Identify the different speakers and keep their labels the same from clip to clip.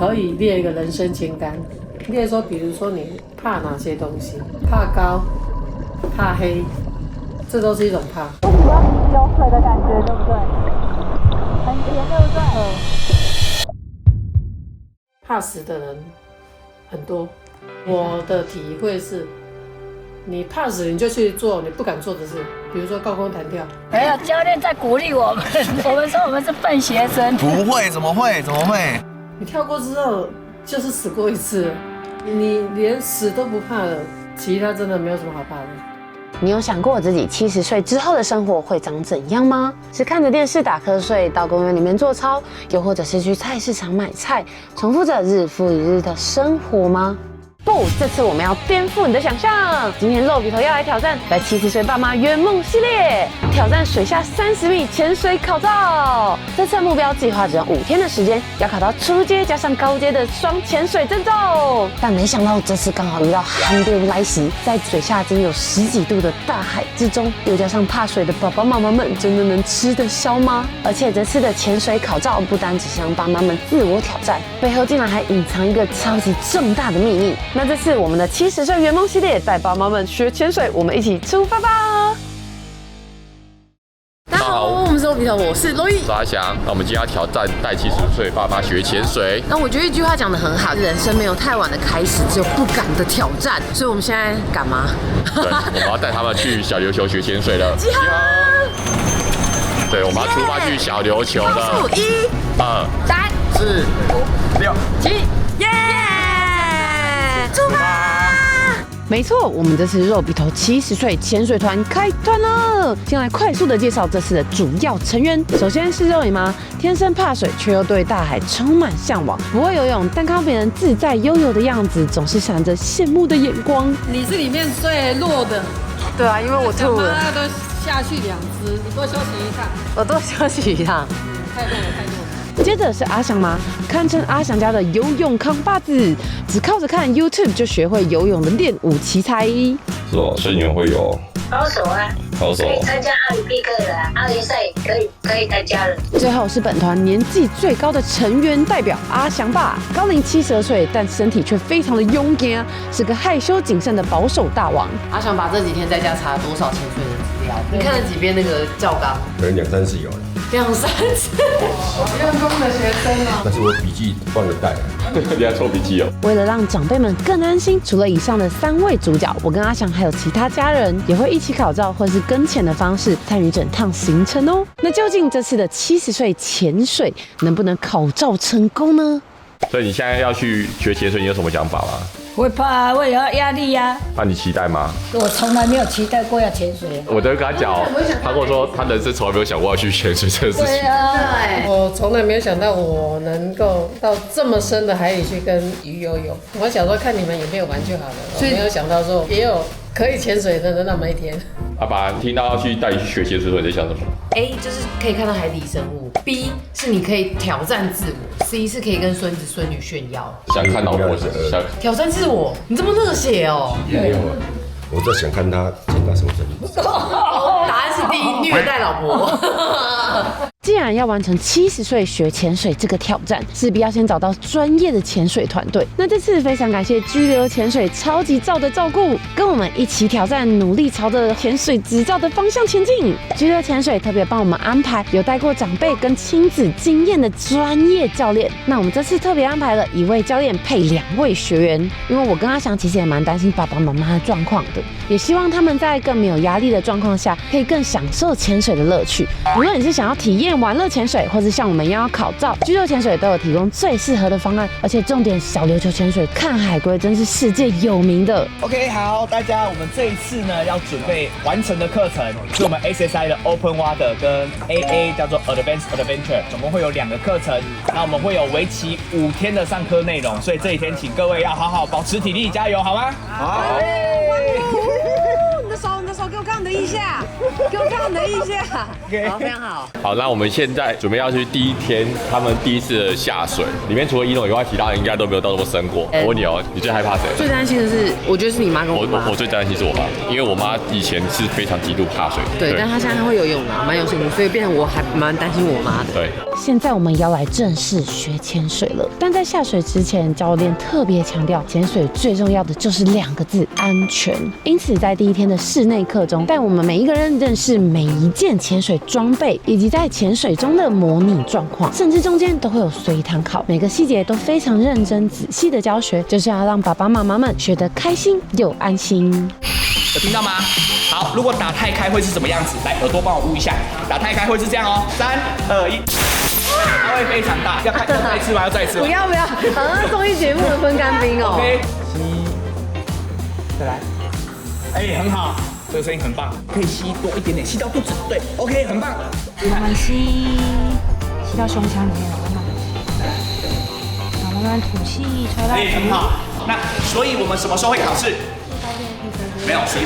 Speaker 1: 可以列一个人生清单，列说，比如说你怕哪些东西，怕高，怕黑，这都是一种怕。
Speaker 2: 不喜欢有水的感觉，对不对？很甜，对不对？
Speaker 1: 怕死的人很多，我的体会是，你怕死你就去做你不敢做的事，比如说高空弹跳。
Speaker 2: 没有教练在鼓励我们，我们说我们是笨学生。
Speaker 3: 不会，怎么会？怎么会？
Speaker 1: 你跳过之后就是死过一次，你连死都不怕了，其他真的没有什么好怕的。
Speaker 4: 你有想过自己70岁之后的生活会长怎样吗？是看着电视打瞌睡，到公园里面做操，又或者是去菜市场买菜，重复着日复一日的生活吗？不，这次我们要颠覆你的想象。今天肉笔头要来挑战在70岁爸妈圆梦系列，挑战水下30米潜水考照。这次的目标计划只用5天的时间，要考到初阶加上高阶的双潜水证照。但没想到这次刚好遇到寒流来袭，在水下仅有10几度的大海之中，又加上怕水的爸爸妈妈们，真的能吃得消吗？而且这次的潜水考照不单只是让爸妈们自我挑战，背后竟然还隐藏一个超级重大的秘密。那这次我们的70岁圆梦系列带爸妈们学潜水，我们一起出发吧！大家好，我们是肉皮头，我是罗毅，
Speaker 5: 我是阿翔。那我们今天要挑战带70岁爸妈学潜水。
Speaker 4: 那我觉得一句话讲得很好，人生没有太晚的开始，只有不敢的挑战。所以我们现在敢吗？
Speaker 5: 对，我们要带他们去小琉球学潜水了。
Speaker 4: 集合！
Speaker 5: 对，我们要出发去小琉球了。
Speaker 4: 倒数1、
Speaker 5: 2、
Speaker 4: 3、
Speaker 5: 4、5、6、
Speaker 4: 7，耶！出发！没错，我们这次肉笔头70岁潜水团开团了。先来快速的介绍这次的主要成员。首先是肉姨妈，天生怕水却又对大海充满向往，不会游泳，但看别人自在悠游的样子，总是闪着羡慕的眼光。
Speaker 1: 你是里面最弱的，
Speaker 4: 对啊，因为我吐了，
Speaker 1: 都下去2只，你多休息一趟。
Speaker 4: 我多休息一趟。
Speaker 1: 太弱了，太弱了。
Speaker 4: 接着是阿翔妈，堪称阿翔家的游泳扛把子，只靠着看 YouTube 就学会游泳的练武奇才。
Speaker 5: 是哦，所以你们会游？
Speaker 6: 高手啊，
Speaker 5: 高手
Speaker 6: 可以参加奥林匹克的奥运赛，可以参加了。
Speaker 4: 最后是本团年纪最高的成员代表阿翔爸，高龄72岁，但身体却非常的勇敢，是个害羞谨慎的保守大王。阿翔爸这几天在家查了多少潜水的资料？你看了几遍那个教纲？
Speaker 3: 可能2、3次有了。
Speaker 4: 2、3次。
Speaker 1: 用功的学生哦。
Speaker 3: 但是我笔记忘了带。
Speaker 5: 你还抽笔记哦？
Speaker 4: 为了让长辈们更安心，除了以上的3位主角，我跟阿翔还有其他家人也会一起考照或是跟潜的方式参与整趟行程哦。那究竟这次的70岁潜水能不能考照成功呢？
Speaker 5: 所以你现在要去学潜水，你有什么想法吗？
Speaker 2: 会怕啊，会有压力呀。
Speaker 5: 那你期待吗？
Speaker 2: 我从来没有期待过要潜水。
Speaker 5: 我都跟他讲，他跟我说他人生从来没有想过要去潜水这个事
Speaker 2: 对
Speaker 5: 情。
Speaker 2: 啊，
Speaker 1: 我从来没有想到我能够到这么深的海里去跟鱼游泳。我想说看你们影片玩就好了，我没有想到说也有可以潜水的那么一天。
Speaker 5: 阿爸听到要去带你去学潜水，你在想什么？
Speaker 4: A 就是可以看到海底生物 ，B 是你可以挑战自我 ，C 是可以跟孙子孙女炫耀。
Speaker 5: 想看到我想
Speaker 4: 挑战自我，你这么热血哦！
Speaker 3: 没有啊，我在想看他见他什么程度。
Speaker 4: 答案是 D， 虐待老婆。既然要完成70岁学潜水这个挑战，势必要先找到专业的潜水团队。那这次非常感谢居留潜水超级照的照顾，跟我们一起挑战，努力朝着潜水执照的方向前进。居留潜水特别帮我们安排有带过长辈跟亲子经验的专业教练。那我们这次特别安排了1位教练配2位学员，因为我跟阿翔其实也蛮担心爸爸妈妈的状况的，也希望他们在更没有压力的状况下，可以更享受潜水的乐趣。无论你是想要体验玩乐潜水，或是像我们一样要考照，居留潜水都有提供最适合的方案，而且重点小琉球潜水看海龟真是世界有名的。
Speaker 7: OK， 好，大家，我们这一次呢要准备完成的课程是我们 SSI 的 Open Water 跟 AA 叫做 Advanced Adventure， 总共会有2个课程，那我们会有为期5天的上课内容，所以这一天请各位要好好保持体力，加油，好吗？好。
Speaker 4: 你的手给我看你的腋下，给我看你的腋下。好，非常好。
Speaker 5: 好，那我们现在准备要去第1天，他们第1次的下水，里面除了一诺以外，其他人应该都没有到这么深过。我问你哦，你最害怕谁？
Speaker 4: 最担心的是，我觉得是你妈跟我妈。
Speaker 5: 我最担心是我妈，因为我妈以前是非常极度怕水。
Speaker 4: 对，但她现在会游泳嘛，蛮有兴趣，所以变成我还蛮担心我妈的。
Speaker 5: 对，
Speaker 4: 现在我们要来正式学潜水了。但在下水之前，教练特别强调，潜水最重要的就是2个字：安全。因此，在第1天的室内课中，带我们每一个人认识每一件潜水装备，以及在潜水中的模拟状况，甚至中间都会有随堂考，每个细节都非常认真仔细的教学，就是要让爸爸妈妈们学得开心又安心。
Speaker 7: 有听到吗？好，如果打太开会是什么样子？来，耳朵帮我捂一下，打太开会是这样哦。3、2、1，它会非常大。要再一次吗？要再一次吗？
Speaker 4: 不要，好像综艺节目的分干冰哦。
Speaker 7: OK， 吸，再来。哎，很好，这个声音很棒，可以吸多一点点，吸到肚子。对 ，OK， 很棒。
Speaker 2: 慢慢吸到胸腔里面，慢慢吸，然后慢慢吐气，吹到。
Speaker 7: 哎，很好。那所以我们什么时候会考试？没有，随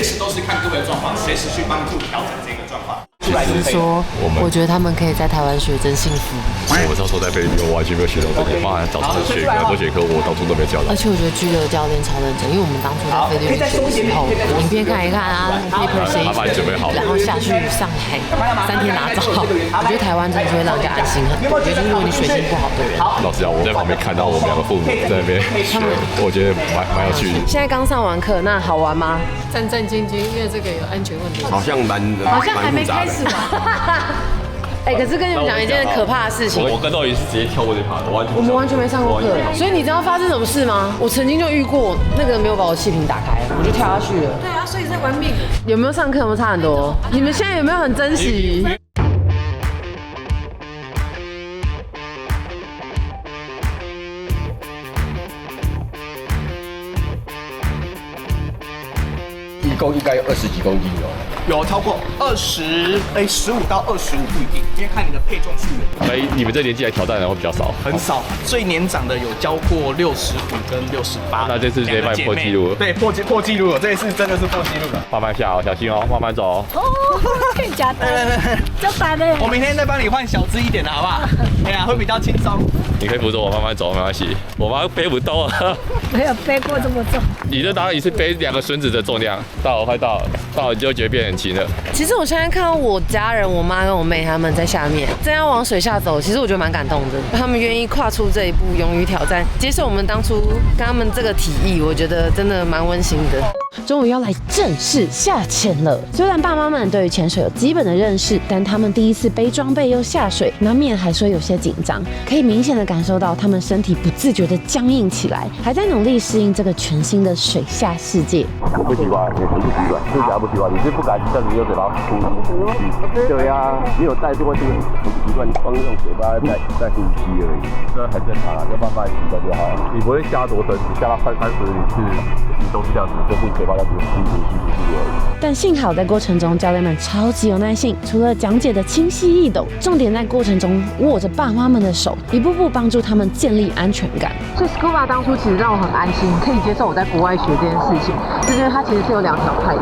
Speaker 7: 时都是看各位的状况，随时去帮助调整这个状况。
Speaker 1: 其实说，我觉得他们可以在台湾学真幸福。
Speaker 5: 我那时候在菲律宾，我完全没有学到这些，包含早上的学科、很多学科，我当初都没有教到。
Speaker 1: 而且我觉得居的教练超认真，因为我们当初在菲律宾学的时候，影片看一看啊 ，paper 写一写，
Speaker 5: 他把你准备好，
Speaker 1: 然后下去上海3天拿照。我觉得台湾真的是会让人家安心很多。我觉得如果你水性不好的人，
Speaker 5: 老实讲，我在旁边看到我们2个父母在那边学，我觉得蛮有趣的。
Speaker 4: 现在刚上完课，那好玩吗？
Speaker 1: 战战兢兢，因为这个有安全问题。
Speaker 3: 好像
Speaker 1: 好像还没开始吧？
Speaker 4: 哎，可是跟你们讲一件可怕的事情，
Speaker 5: 我跟豆鱼是直接跳过这趴的，
Speaker 4: 我们完全没上过课，所以你知道发生什么事吗？我曾经就遇过那个没有把我气瓶打开，我就跳下去了。
Speaker 1: 对啊，所以在玩命。
Speaker 4: 有没有上课？有没有差很多？你们现在有没有很珍惜？
Speaker 3: 一共应该有20几公斤哦。
Speaker 7: 有超过15到25不一定，因为看你的配重数有。
Speaker 5: 所以你们这年纪来挑战的会比较少，
Speaker 7: 很少，最年长的有教过65跟68。
Speaker 5: 那这次直接帮你破纪录了。
Speaker 7: 对，破纪录了，这一次真的是破纪录了。
Speaker 5: 慢慢下哦，小心哦，慢慢走哦。
Speaker 2: 哦，更加的，就打的。
Speaker 7: 我明天再帮你换小只一点的，好不好？哎呀，会比较轻松。
Speaker 5: 你可以扶着我慢慢走，没关系。我妈背不动啊。
Speaker 2: 没有背过这么重。
Speaker 5: 你就当你是背2个孙子的重量，快到了，你就觉得变很轻了。
Speaker 4: 其实我现在看到我家人，我妈跟我妹他们在下面正要往水下走，其实我觉得蛮感动的。他们愿意跨出这一步，勇于挑战，接受我们当初跟他们这个提议，我觉得真的蛮温馨的。终于要来正式下潜了。虽然爸妈们对于潜水有基本的认识，但他们第一次背装备又下水，难免还是会有些紧张。可以明显的感受到他们身体不自觉的僵硬起来，还在努力适应这个全新的水下世界。
Speaker 3: 不习惯，也很不习惯，听起来不习惯。你是不敢这样子用嘴巴呼吸？对呀，没有带过这个很不习惯，你光用嘴巴在呼吸而已，这很正常啊，就慢慢习惯就好了。你不会下多深，你下到30次，你都是这样子，就是嘴巴在呼吸而已。
Speaker 4: 但幸好在过程中，教练们超级有耐性，除了讲解的清晰易懂，重点在过程中握着爸妈们的手，一步步帮助他们建立安全感。所以 Scuba 当初其实让我很安心，可以接受我在国外学这件事情，就是因为它其实是有2条派的。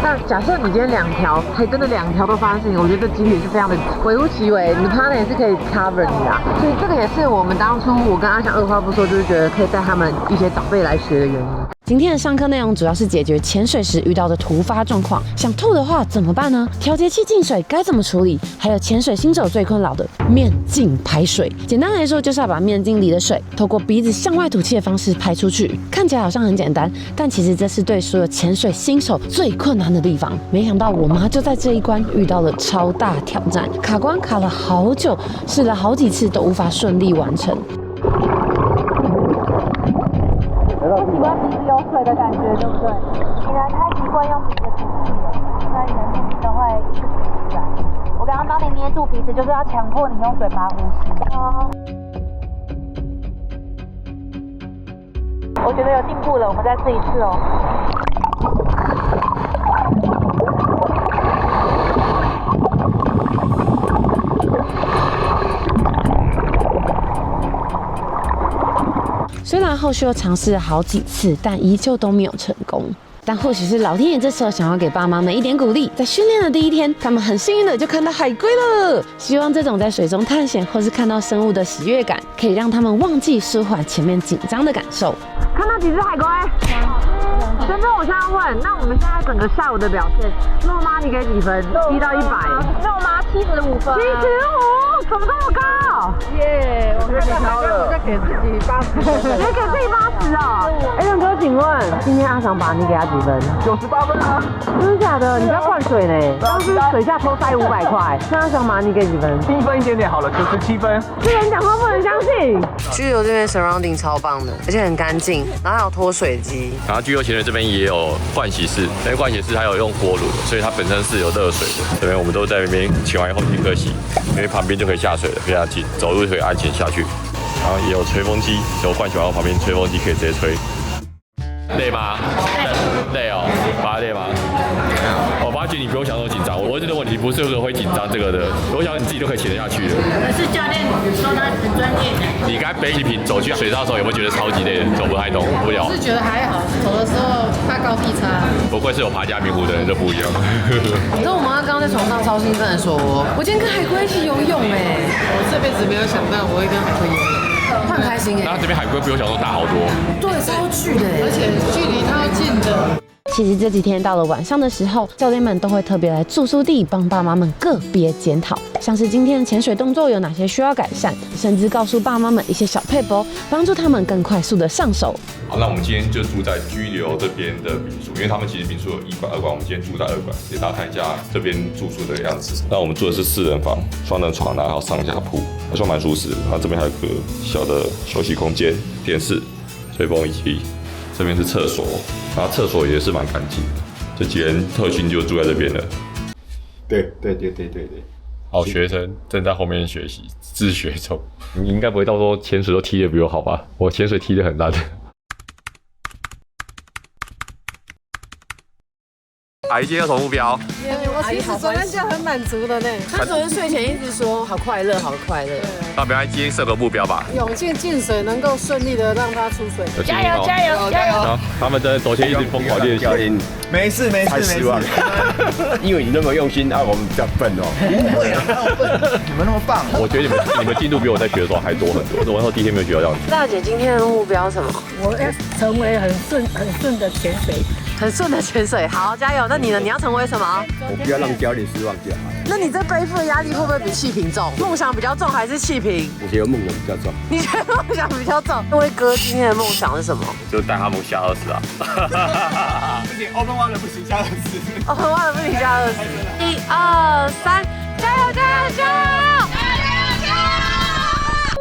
Speaker 4: 那假设你今天2条，还真的2条都发生事情，我觉得这几率是非常的微乎其微，你的 partner 也是可以 cover 你啊。所以这个也是我们当初我跟阿翔二话不说，就是觉得可以带他们一些长辈来学的原因。今天的上课内容主要是解决潜水时遇到的突发状况，想吐的话怎么办呢？调节器进水该怎么处理？还有潜水新手最困扰的面镜排水。简单来说，就是要把面镜里的水透过鼻子向外吐气的方式排出去。看起来好像很简单，但其实这是对所有潜水新手最困难的地方。没想到我妈就在这一关遇到了超大挑战，卡关卡了好久，试了好几次都无法顺利完成。
Speaker 2: 不习惯鼻子有水的感觉，对不对？你来太习惯用鼻子吐气了，那你的肚子都会一直吐出来。我刚刚帮你捏住鼻子，就是要强迫你用嘴巴呼吸。我觉得有进步了，我们再试一次哦。虽然后续又尝试了好几次，但依旧都没有成功。
Speaker 4: 但或许是老天爷这时候想要给爸妈们一点鼓励，在训练的第一天，他们很幸运的就看到海龟了。希望这种在水中探险或是看到生物的喜悦感，可以让他们忘记舒缓前面紧张的感受。
Speaker 2: 看到几只海龟？真的，我现在问，那我们现在整个下午的表现，肉妈你给几分？1到100。肉妈75分。75，怎么这么高？耶，我们再给自己80分。你给自己80哦。亮哥，请问今天阿翔把你给他几分？98分啊。真的假的？你不要灌水呢。当时水下偷塞500块，那阿翔把你给几分？
Speaker 7: 低分一点点好了，97分。
Speaker 2: 这人讲话不能相信。
Speaker 4: 居游这边 surrounding 超棒的，而且很干净，然后还有脱水机。
Speaker 5: 然后居游潜水这边也有盥洗室，因为盥洗室还有用锅炉，所以它本身是有热水的。这边我们都在那边潜完以后立刻洗，因为旁边就可以下水了，非常近，走路就可以安全下去。然后也有吹风机，有盥洗完后旁边吹风机可以直接吹。累吗？累哦，爸累吗？我发觉你不用想那么紧张，我觉得问题不是会紧张这个的，我想你自己都可以潜得下去的。
Speaker 6: 可是教练说他很专业的。
Speaker 5: 你刚背气瓶走去水上的时候，有没有觉得超级累的，走不太动，无聊？
Speaker 1: 我是觉得还好，走的时候怕高低差。
Speaker 5: 不愧是有爬嘉明湖的人就不一样。
Speaker 4: 你知道我妈刚刚在床上超兴奋的说，我今天跟海龟一起游泳哎，
Speaker 1: 我这辈子没有想到我会跟海龟游泳。
Speaker 4: 她很开心哎。
Speaker 5: 然后这边海龟比我想说大好多。
Speaker 4: 对，超巨的哎，
Speaker 1: 而且距离超近的。
Speaker 4: 其实这几天到了晚上的时候，教练们都会特别来住宿地帮爸妈们个别检讨，像是今天的潜水动作有哪些需要改善，甚至告诉爸妈们一些小撇步，帮助他们更快速的上手。
Speaker 5: 好，那我们今天就住在居留这边的民宿，因为他们其实民宿有1馆、2馆，我们今天住在2馆，给大家看一下这边住宿的样子。那我们住的是4人房，双人床，然后上下铺，还算蛮舒适的。然后这边还有个小的休息空间、电视、吹风机。这边是厕所，然后厕所也是蛮干净的。这几人特训就住在这边了。
Speaker 3: 对。
Speaker 5: 好学生正在后面学习，自学中。你应该不会到时候潜水都踢得比我好吧？我潜水踢得很烂。阿姨今天有什么目标？
Speaker 1: 我其实昨天就很满足的呢。
Speaker 4: 她昨天睡前一直说好快乐，好快乐。
Speaker 5: 那不要今天设个目标吧。
Speaker 1: 泳镜进水能够顺利的让它出水。
Speaker 6: 加油加油加油！
Speaker 5: 好，他们在昨天一直疯狂练习。
Speaker 7: 没事，
Speaker 3: 太失望了，因为你那么用心，我们比较笨哦。
Speaker 7: 不会啊，你们那么棒。
Speaker 5: 我觉得你们进度比我在学的时候还多很多。我那时候第一天没有学到这样子。
Speaker 4: 大姐今天的目标是什么？
Speaker 8: 我要成为很顺的潜水。
Speaker 4: 很顺的潜水，好，加油！那你呢？你要成为什么？
Speaker 3: 我不要让教练失望就好。
Speaker 4: 那你这背负的压力会不会比气瓶重？梦想比较重还是气瓶？
Speaker 3: 我觉得梦想比较重。
Speaker 4: 你觉得梦想比较重？那位哥今天的梦想是什么？
Speaker 5: 就带他们下20啊。
Speaker 7: 不行 ，Open Water 不行，下20。
Speaker 4: Open Water 不行，下20。1、2、3，加油！加油！加油！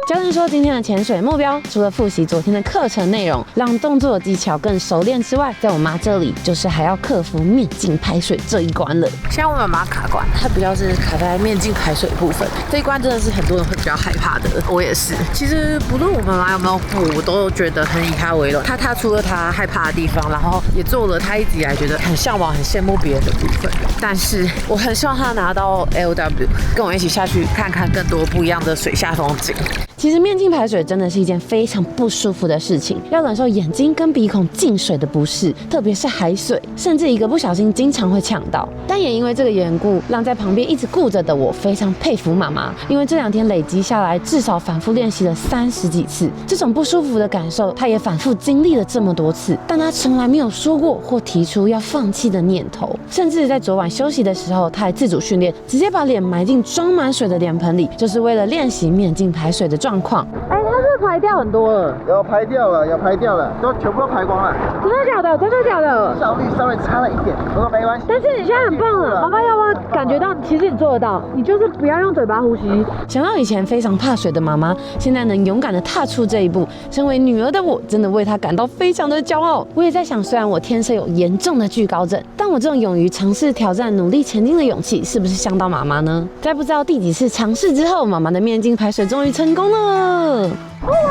Speaker 4: 教练说，今天的潜水目标除了复习昨天的课程内容，让动作技巧更熟练之外，在我妈这里就是还要克服面镜排水这一关了。现在我妈妈卡关，她比较是卡在面镜排水部分，这一关真的是很多人会比较害怕的。我也是，其实不论我妈妈有没有付，我都觉得很以她为荣。她踏出了她害怕的地方，然后也做了她一直以来觉得很向往、很羡慕别人的部分。但是我很希望她拿到 LW， 跟我一起下去看看更多不一样的水下风景。其实面镜排水真的是一件非常不舒服的事情，要忍受眼睛跟鼻孔进水的不适，特别是海水，甚至一个不小心经常会呛到。但也因为这个缘故，让在旁边一直顾着的我非常佩服妈妈，因为这2天累积下来，至少反复练习了30几次。这种不舒服的感受，她也反复经历了这么多次，但她从来没有说过或提出要放弃的念头。甚至在昨晚休息的时候，她还自主训练，直接把脸埋进装满水的脸盆里，就是为了练习面镜排水的状况。
Speaker 2: 哎，它是排掉很多了，
Speaker 3: 有排掉了，都全部都排光了。
Speaker 2: 真的假的？真的假的？
Speaker 3: 效率稍微差了一点，不过没关系。
Speaker 2: 但是你现在很棒了，妈妈要不要感觉到，其实你做得到，你就是不要用嘴巴呼吸。
Speaker 4: 想到以前非常怕水的妈妈，现在能勇敢的踏出这一步，身为女儿的我，真的为她感到非常的骄傲。我也在想，虽然我天生有严重的惧高症，但我这种勇于尝试挑战、努力前进的勇气，是不是像到妈妈呢？在不知道第几次尝试之后，妈妈的面镜排水终于成功了。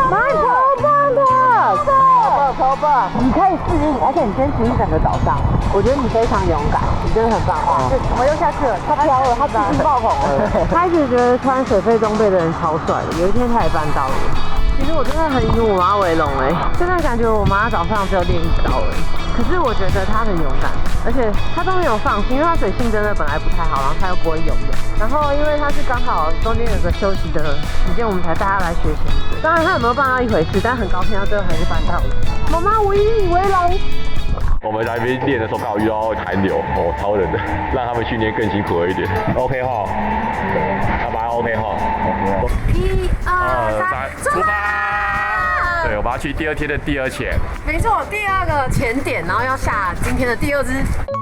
Speaker 2: 妈，超棒的，超棒！你可以适应，而且你坚持一整个早上，我觉得你非常勇敢，你真的很棒。我们又下去了，他飘了，他自信爆棚了。他一直觉得穿水肺装备的人超帅的，有一天他也办到了。其实我真的很以我妈为荣真的感觉我妈早上只有练1招
Speaker 4: 可是我觉得他很勇敢，而且他都没有放弃，因为他水性真的本来不太好，然后他又不会游泳，然后因为他是刚好中间有个休息的时间，我们才带他来学潜水。当然他有没有办到一回事，但很高兴他最后还是办到了。妈妈，我以你为荣。
Speaker 5: 我们来这边练的时候刚好遇到寒流，超冷的，让他们训练更辛苦了一点。OK 哈，好吧 OK 哈。
Speaker 4: 1、2、3，出发！
Speaker 5: 对，我们要去第2天的第2潜。
Speaker 4: 没错，第2个潜点，然后要下今天的第2支。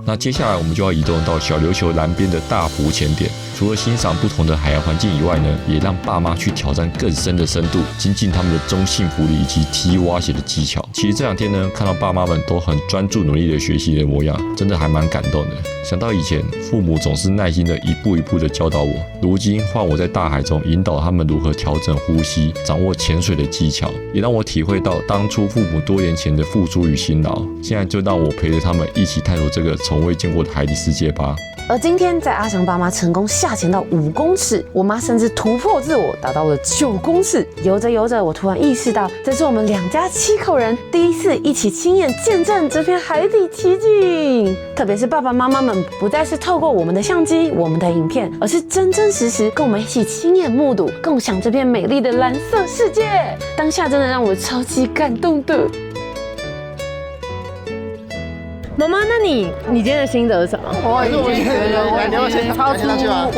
Speaker 5: 那接下来我们就要移动到小琉球南边的大湖潜点。除了欣赏不同的海洋环境以外呢，也让爸妈去挑战更深的深度，精进他们的中性浮力以及踢蛙鞋的技巧。其实这2天呢，看到爸妈们都很专注努力的学习的模样，真的还蛮感动的。想到以前父母总是耐心的一步一步的教导我，如今换我在大海中引导他们如何调整呼吸，掌握潜水的技巧，也让我体会到当初父母多年前的付出与辛劳。现在就让我陪着他们一起探索这个从未见过的海底世界吧。
Speaker 4: 而今天在阿翔爸妈成功下潜到5公尺，我妈甚至突破自我达到了9公尺。游着游着，我突然意识到，这是我们2家7口人第一次一起亲眼见证这片海底奇景。特别是爸爸妈妈们不再是透过我们的相机、我们的影片，而是真真实实跟我们一起亲眼目睹，共享这片美丽的蓝色世界。当下真的让我超级感动的。妈妈，那你今天的心得是什么？
Speaker 1: 我已经觉得我已经超出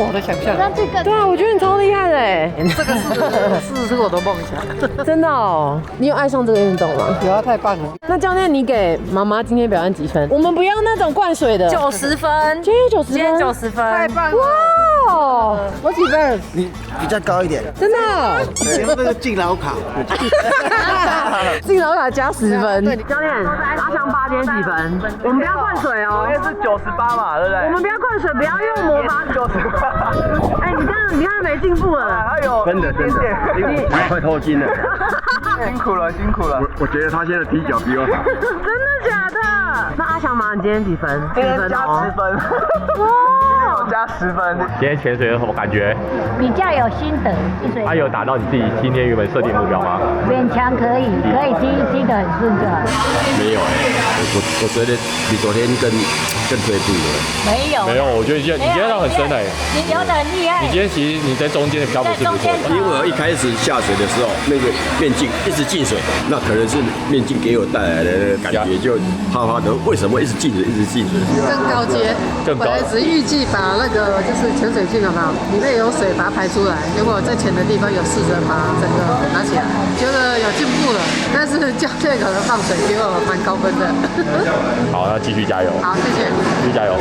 Speaker 1: 我的想象。
Speaker 2: 那这个
Speaker 4: 对啊，我觉得你超厉害的哎，
Speaker 1: 这个是我的梦想。
Speaker 4: 真的哦。你有爱上这个运动吗？
Speaker 1: 有啊，太棒了。
Speaker 4: 那教练，你给妈妈今天表现几分？我们不要那种灌水的。
Speaker 2: 90分，
Speaker 4: 今天90分，
Speaker 2: 今天90分，
Speaker 1: 太棒了！
Speaker 4: 哇，
Speaker 1: 我几分？
Speaker 9: 你比较高一点，
Speaker 4: 真的哦。
Speaker 9: 用那个敬老卡。
Speaker 4: 敬老卡加10分。教练，阿翔爸今天几分？我们不要灌水哦。
Speaker 7: 昨天是98嘛，对不对？
Speaker 4: 我们不要灌水，不要用魔法。
Speaker 7: 98。
Speaker 4: 哎，你看没进步了。
Speaker 7: 他有
Speaker 3: 真的，你快透筋了。
Speaker 7: 辛苦了。
Speaker 3: 我觉得他现在踢脚比我好。
Speaker 4: 真的假的？那阿翔妈，你今天几分？
Speaker 7: 今天加10分。
Speaker 4: 哇！
Speaker 7: 加10分。
Speaker 5: 今天潜水有什么感觉？
Speaker 2: 比较有心得，
Speaker 5: 他有达到你自己今天原本设定目标吗？
Speaker 2: 勉强可以踢得很顺就好。
Speaker 3: 没有我觉得比昨天更退步了。
Speaker 2: 没有，
Speaker 5: 我觉得你今天到很深哎。
Speaker 2: 你游得很厉害。
Speaker 5: 你今天其实你在中间的漂浮是不错的。
Speaker 3: 因为我一开始下水的时候，那个面镜一直进水，那可能是面镜给我带来的感觉就怕怕的。为什么一直进水？
Speaker 1: 更高阶，本来只预计把那个就是潜水镜有没有里面有水把它排出来，结果在潜的地方有试着把整个拿起来，觉得有进步了。但是教练可能放水给我蛮高分的。
Speaker 5: 好，那继续加油。
Speaker 1: 好，谢谢。
Speaker 5: 继续加油。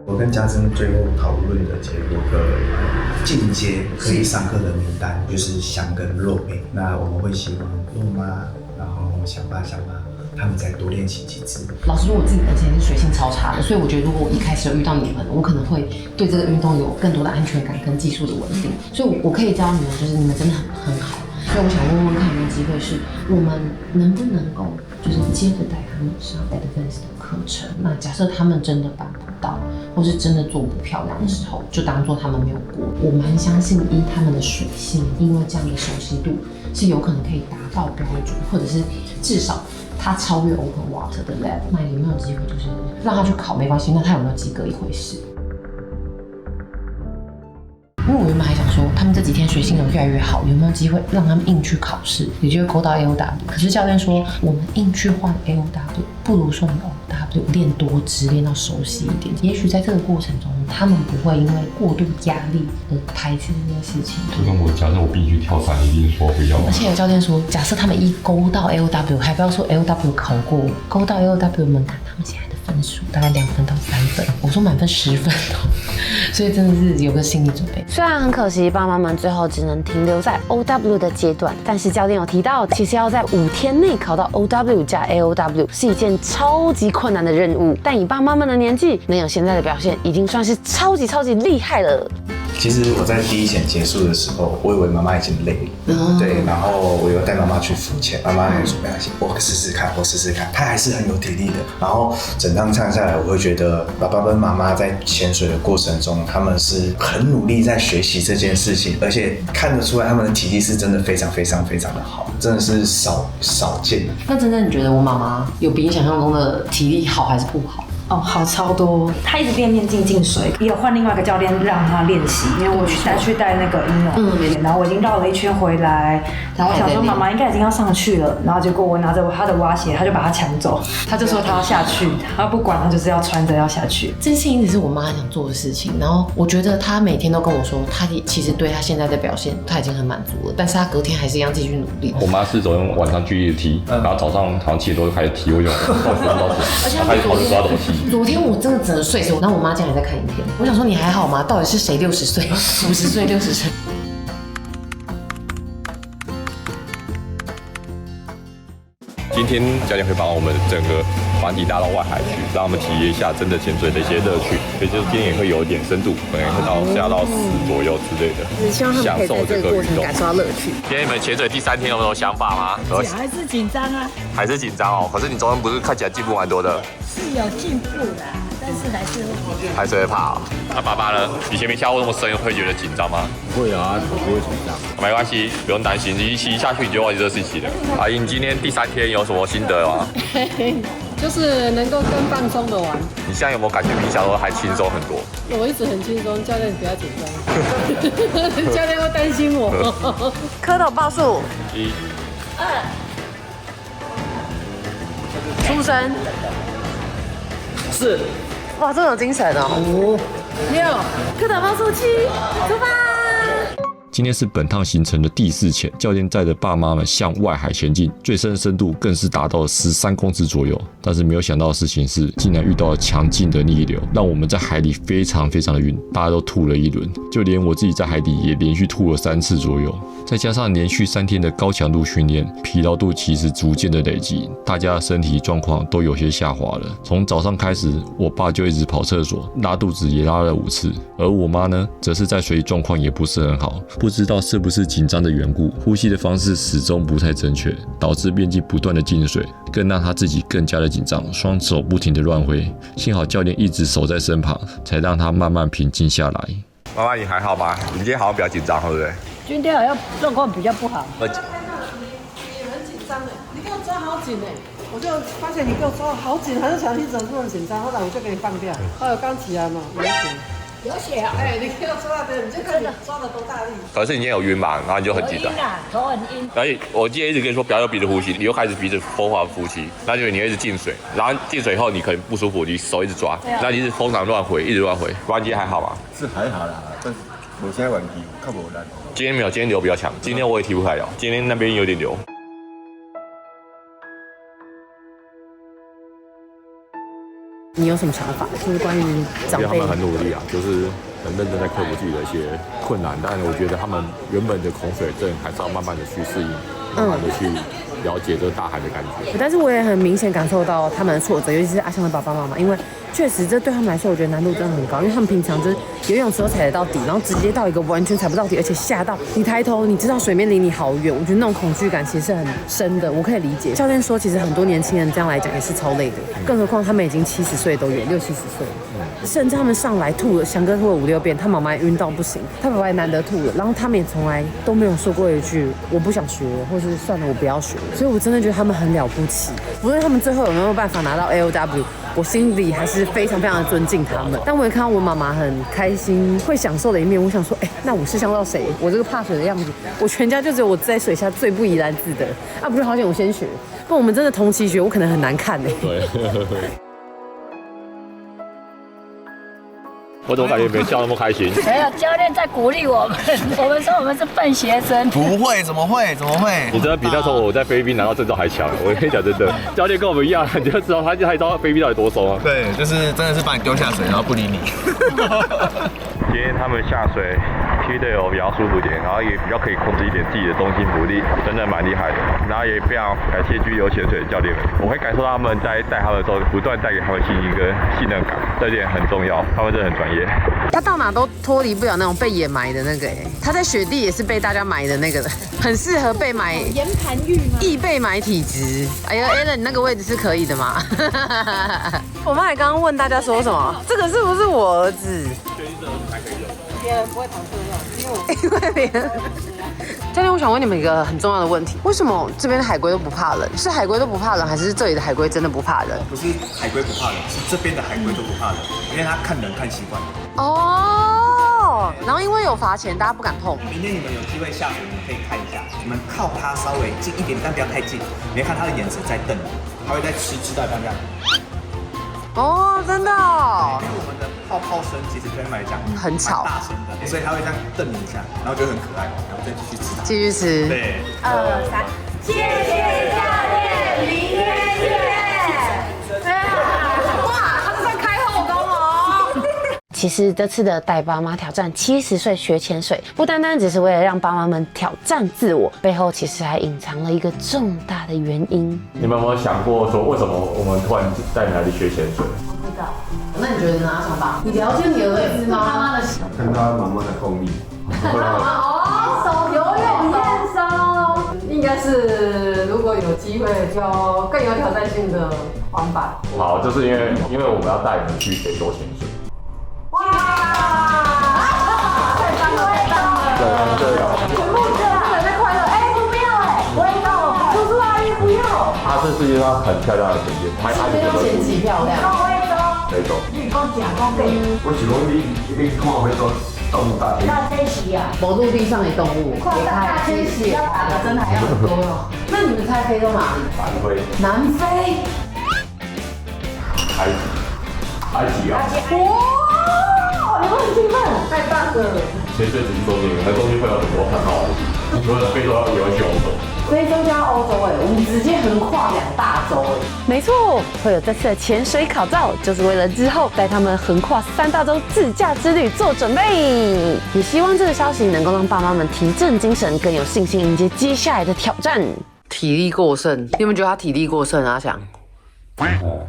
Speaker 9: 我跟家珍最后讨论的结果进阶可以上课的名单就是香跟肉饼。那我们会希望肉妈，然后小爸他们再多练习几次。
Speaker 10: 老实说，我自己本身是水性超差的，所以我觉得如果我一开始有遇到你们，我可能会对这个运动有更多的安全感跟技术的稳定。所以我可以教你们，就是你们真的很好。所以我想问问看，有没有机会是我们能不能够就是接着带他们上 Advanced 的课程？那假设他们真的办不到，或是真的做不漂亮的时候，就当做他们没有过。我蛮相信依他们的水性，因为这样的熟悉度是有可能可以达到标准，或者是至少他超越 Open Water 的 Lab。那有没有机会就是让他去考没关系，那他有没有及格一回事。因为我原本还想说，他们这几天水性有越来越好，有没有机会让他们硬去考试，也就是勾到 AOW？ 可是教练说，我们硬去换 AOW， 不如说你 OW 练多支，练到熟悉一点。也许在这个过程中，他们不会因为过度压力而排斥这件事情。
Speaker 5: 就跟我假设我必须跳伞，一定说不要。
Speaker 10: 而且有教练说，假设他们一勾到 AOW， 还不要说 AOW 考过，勾到 AOW 门槛，他们现在的分数大概2分到3分。我说满分10分哦，所以真的是有个心理准备。
Speaker 4: 虽然很可惜，爸妈们最后只能停留在 OW 的阶段，但是教练有提到，其实要在5天内考到 OW 加 AOW 是一件超级困难的任务。但以爸妈们的年纪，能有现在的表现，已经算是超级厉害了。
Speaker 9: 其实我在第一潜结束的时候，我以为妈妈已经累了，对，然后我有带妈妈去浮潜，妈妈还说没关系，我试试看，她还是很有体力的。然后整趟唱下来，我会觉得爸爸跟妈妈在潜水的过程中，他们是很努力在学习这件事情，而且看得出来他们的体力是真的非常的好，真的是少见。
Speaker 10: 那真正你觉得我妈妈有比你想象中的体力好还是不好？
Speaker 2: 哦，好超多！他一直练进水，也有换另外一个教练让他练习，因为我去带那个婴儿，然后我已经绕了一圈回来，然后我想说妈妈应该已经要上去了，然后结果我拿着他的蛙鞋，他就把他抢走，他就说他要下去，他不管，他就是要穿着要下去。
Speaker 10: 这件事情一直是我妈想做的事情，然后我觉得她每天都跟我说，她其实对她现在的表现，她已经很满足了，但是她隔天还是一样继续努力。
Speaker 5: 我妈是从晚上去踢，然后早上7点多就开始踢，我就到10点，开始考虑说要怎么踢。
Speaker 10: 昨天我真的整个睡死，然后我妈竟然还在看影片。我想说你还好吗？到底是谁60岁、50岁、60岁？
Speaker 5: 今天教练会把我们整个团体带到外海去，让我们体验一下真的潜水的一些乐趣。所以就是今天也会有一点深度，可能会下到10左右之类的，享受这个过程，
Speaker 4: 感受到乐趣。
Speaker 5: 今天你们潜水第3天有没有想法吗？
Speaker 8: 还是紧张啊，
Speaker 5: 还是紧张哦。可是你昨天不是看起来进步蛮多的？
Speaker 8: 是有进步的，但是还是会
Speaker 5: 怕哦。那爸爸呢？以前没下过那么深，会觉得紧张吗？
Speaker 3: 不会啊，我不会紧张。
Speaker 5: 没关系，不用担心，你一骑下去你就忘记这事情了。阿姨，你今天第3天有什么心得吗？
Speaker 1: 就是能够更放松的玩。
Speaker 5: 你现在有没有感觉比小时候还轻松很多？
Speaker 1: 我一直很轻松，教练不要紧张，教练会担心我。
Speaker 4: 蝌蚪报数
Speaker 5: 1、
Speaker 4: 2，出生
Speaker 7: 4，
Speaker 4: 哇，这么有精神哦。5、6，蝌蚪报数7，出发。
Speaker 5: 今天是本趟行程的第4潜，教练载着爸妈们向外海前进，最深的深度更是达到了13公尺左右。但是没有想到的事情是，竟然遇到了强劲的逆流，让我们在海里非常的晕，大家都吐了一轮，就连我自己在海底也连续吐了3次左右。再加上连续3天的高强度训练，疲劳度其实逐渐的累积，大家的身体状况都有些下滑了。从早上开始，我爸就一直跑厕所，拉肚子也拉了5次，而我妈呢，则是在水里状况也不是很好。不知道是不是紧张的缘故，呼吸的方式始终不太正确，导致边际不断的进水，更让他自己更加的紧张，双手不停的乱挥。幸好教练一直守在身旁，才让他慢慢平静下来。妈妈，你还好吗？你今天好像比较紧张，对不对？
Speaker 8: 今天好像状况比较不好。
Speaker 1: 也很紧张哎，你给我抓好紧哎，我就发现你给我抓好紧，还是想你怎么这么紧张？后来我就给你放掉。后来我刚起来嘛，没血。有血啊！哎，你给我抓的，你就看你抓的多大力。可是你今天有晕嘛，然后你就很紧张。
Speaker 8: 头很晕。
Speaker 5: 而且我今天一直跟你说不要用鼻子呼吸，你又开始鼻子疯狂呼吸，那就你会一直进水，然后进水后你可能不舒服，你手一直抓，那你是疯狂乱挥，一直乱挥。不然今天还好吗？
Speaker 3: 是还好啦，但是我现在玩题看不难。
Speaker 5: 今天没有，今天流比较强，今天我也踢不开了，今天那边有点流。
Speaker 4: 你有什么想法？就是关于长辈？
Speaker 5: 他们很努力啊，就是很认真在克服自己的一些困难，但我觉得他们原本的恐水症还是要慢慢的去适应，慢慢的去了解这个大海的感觉。
Speaker 4: 但是我也很明显感受到他们的挫折，尤其是阿香的爸爸妈妈，因为确实这对他们来说，我觉得难度真的很高，因为他们平常就是游泳池都踩得到底，然后直接到一个完全踩不到底，而且下到你抬头，你知道水面离你好远，我觉得那种恐惧感其实是很深的，我可以理解。教练说，其实很多年轻人这样来讲也是超累的，更何况他们已经70岁都有，60、70岁，甚至他们上来吐了，翔哥吐了5、6遍，他妈妈也晕到不行，他爸爸也难得吐了，然后他们也从来都没有说过一句我不想学，或是算了我不要学，所以我真的觉得他们很了不起。无论他们最后有没有办法拿到 AOW， 我心里还是非常的尊敬他们。但我也看到我妈妈很开心、会享受的一面，我想说，那我是像到谁？我这个怕水的样子，我全家就只有我在水下最不怡然自得啊！不是好险我先学，不然我们真的同期学，我可能很难看哎。
Speaker 5: 对。我怎么感觉没笑那么开心？
Speaker 8: 没有，教练在鼓励我们，我们说我们是笨学生。
Speaker 7: 不会，怎么会？
Speaker 5: 你真的比那时候我在菲律宾拿到证照还强。我跟你讲真的，教练跟我们一样，你就知道他知道菲律宾到底多松啊。
Speaker 7: 对，就是真的是把你丢下水，然后不理你。
Speaker 5: 今天他们下水踢的有比较舒服点，然后也比较可以控制一点自己的重心浮力，真的蛮厉害的。然后也非常感谢居留潜水的教练们，我会感受到他们在带他们的时候，不断带给他们信心跟信任感，这点很重要，他们真的很专业。
Speaker 4: 他到哪都脱离不了那种被掩埋的那个他在雪地也是被大家埋的那个，很适合被埋。
Speaker 2: 岩盘浴吗？
Speaker 4: 易被埋体质。哎呀 ，Alan， 你那个位置是可以的吗？我妈也刚刚问大家说什么，这个是不是我儿子？
Speaker 1: 别人不会躺车上，
Speaker 4: 因为别人。教练，我想问你们一个很重要的问题：为什么这边的海龟都不怕冷？是海龟都不怕冷，还是这里的海龟真的不怕冷？
Speaker 9: 不是海龟不怕冷，是这边的海龟都不怕冷，因为它看人看习惯了。
Speaker 4: 哦，然后因为有罚钱，大家不敢碰。
Speaker 9: 明天你们有机会下水，你们可以看一下，你们靠它稍微近一点，但不要太近。你会看它的眼神在瞪你，它会在吃到这样。
Speaker 4: 哦，真的哦。
Speaker 9: 因为我们的泡泡声其实对他们来讲
Speaker 4: 很吵、
Speaker 9: 大声的，所以它会这样瞪你一下，然后就很可爱，然后再继续吃它。
Speaker 4: 继续吃。
Speaker 9: 对。
Speaker 2: 2、3，谢谢教练，明天见。哇，他是在开后宫哦。
Speaker 4: 其实这次的带爸妈挑战70岁学潜水，不单单只是为了让爸妈们挑战自我，背后其实还隐藏了一个重大的原因。
Speaker 5: 你们有没有想过说，为什么我们突然带你来学潜水？
Speaker 2: 不知道。
Speaker 4: 那你觉得哪种吧？你了解你儿子吗？
Speaker 2: 妈妈的
Speaker 3: 看他妈妈的功力。
Speaker 2: 哦，手游泳练手，
Speaker 1: 应该是如果有机会就更有挑战性的玩法。
Speaker 5: 好，就是因为我们要带你们去北洲潜水。
Speaker 2: 哇！太棒了，太棒了！
Speaker 5: 对。
Speaker 2: 全部这样，在快乐。哎，不要哎，我也要，叔叔阿姨不要。
Speaker 5: 它是世界上很漂亮的景点，它
Speaker 4: 前几漂亮。
Speaker 5: 北洲。
Speaker 2: 你讲讲对。
Speaker 3: 我是讲你看非洲动物大迁徙。
Speaker 2: 大迁徙啊！
Speaker 4: 某陆地上的动物，
Speaker 2: 大迁徙要打的针还要很多哟。
Speaker 4: 那你们猜非洲哪里？
Speaker 5: 南非。
Speaker 4: 南非。
Speaker 5: 埃及啊！
Speaker 2: 哇，你们很兴奋，太棒了！
Speaker 5: 潜水只是中间，它中间会有很多很好的，除了非洲要游去欧洲。
Speaker 4: 非洲加欧洲我们直接横跨2大洲没错，会有这次的潜水考照，就是为了之后带他们横跨3大洲自驾之旅做准备。也希望这个消息能够让爸妈们提振精神，更有信心迎接接下来的挑战。体力过剩，你有没有觉得他体力过剩啊？阿翔？